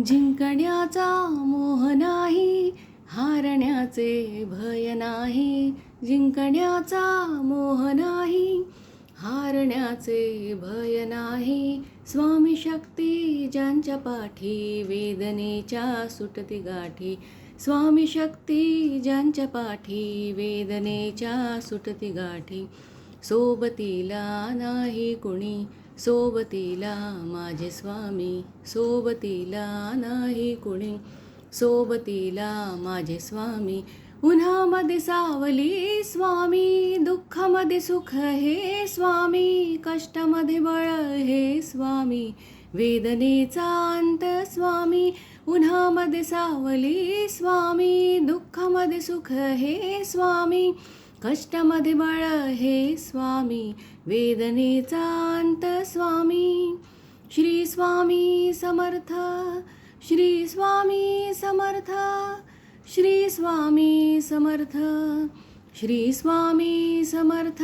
जिंकण्याचा मोह नाही, हारण्याचे भय नाही. जिंकण्याचा मोह नाही, हारण्याचे भय नाही. स्वामी शक्ती ज्यांच्या पाठी, वेदनेच्या सुटती गाठी. स्वामी शक्ती ज्यांच्या पाठी, वेदनेच्या सुटती गाठी. सोबतीला नाही कुणी, सोबतीला माझे स्वामी. सोबतीला नाही कुणी, सोबतीला माझे स्वामी. उन्हामध्ये सावली स्वामी, दुःखामध्ये सुख हे स्वामी. कष्टामध्ये बळ हे स्वामी, वेदनेचा अंत स्वामी. उन्हामध्ये सावली स्वामी, दुःखामध्ये सुख हे स्वामी. कष्टामध्ये बळ हे स्वामी, वेदनेचा अंत स्वामी. श्री स्वामी समर्थ, श्री स्वामी समर्थ, श्री स्वामी समर्थ, श्री स्वामी समर्थ.